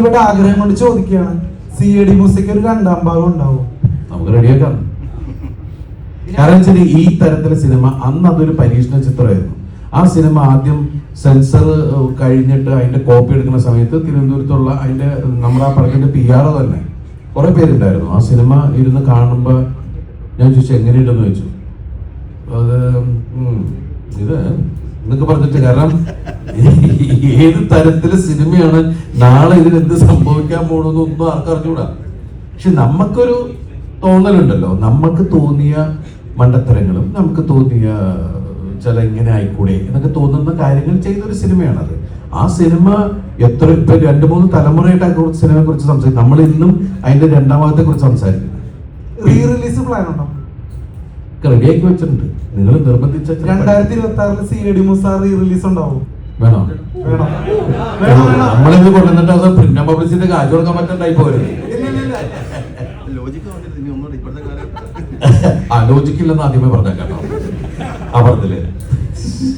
ഇവിടെ ആഗ്രഹം കൊണ്ട് ചോദിക്കുകയാണ്, CID മ്യൂസിക് ഒരു 2ാം ഭാഗം ഉണ്ടാവും? നമുക്ക് റെഡിയാക്കാം. കാരണം വെച്ചാൽ ഈ തരത്തിലെ സിനിമ അന്ന് അതൊരു പരീക്ഷണ ചിത്രമായിരുന്നു. ആ സിനിമ ആദ്യം സെൻസർ കഴിഞ്ഞിട്ട് അതിന്റെ കോപ്പി എടുക്കുന്ന സമയത്ത് തിരുവനന്തപുരത്തുള്ള അതിന്റെ നമ്മുടെ ആ പറഞ്ഞിട്ട് PR തന്നെ കുറെ പേരുണ്ടായിരുന്നു. ആ സിനിമ ഇരുന്ന് കാണുമ്പോൾ ഞാൻ ചോദിച്ചു എങ്ങനെയുണ്ടെന്ന് ചോദിച്ചു. അത് ഇത് എന്നൊക്കെ പറഞ്ഞിട്ട്, കാരണം ഏത് തരത്തിലെ സിനിമയാണ്, നാളെ ഇതിനെന്ത് സംഭവിക്കാൻ പോകണമെന്നൊന്നും ആർക്കും അറിഞ്ഞൂടാ. പക്ഷെ നമുക്കൊരു തോന്നലുണ്ടല്ലോ, നമുക്ക് തോന്നിയ മണ്ടത്തരങ്ങളും നമുക്ക് തോന്നിയ ചില ഇങ്ങനെ ആയിക്കൂടെ എന്നൊക്കെ തോന്നുന്ന കാര്യങ്ങൾ ചെയ്തൊരു സിനിമയാണത്. ആ സിനിമ എത്ര ഇപ്പൊ 2-3 തലമുറയായിട്ട് ആ സിനിമയെ കുറിച്ച് സംസാരിക്കും. നമ്മൾ ഇന്നും അതിന്റെ 2ാം ഭാഗത്തെ കുറിച്ച് സംസാരിക്കും. റീ റിലീസ് പ്ലാൻ ഉണ്ടോ? റെഡിയാക്കി വെച്ചിട്ടുണ്ട്. നിങ്ങൾ നിർബന്ധിച്ച 2026 CID മ്യൂസിക് റീ റിലീസ് ഉണ്ടാവും? വേണോ? വേണം. നമ്മളിത് കൊണ്ടുവന്നിട്ട് അത് പ്രിന്റ് ആൻഡ് പബ്ലിസിറ്റി കാശ് കൊടുക്കാൻ പറ്റണ്ടായി പോരുത്. ലോജിക്കില്ലെന്ന് ആദ്യമേ പറഞ്ഞേക്കാം. ആ പറഞ്ഞില്ലേ?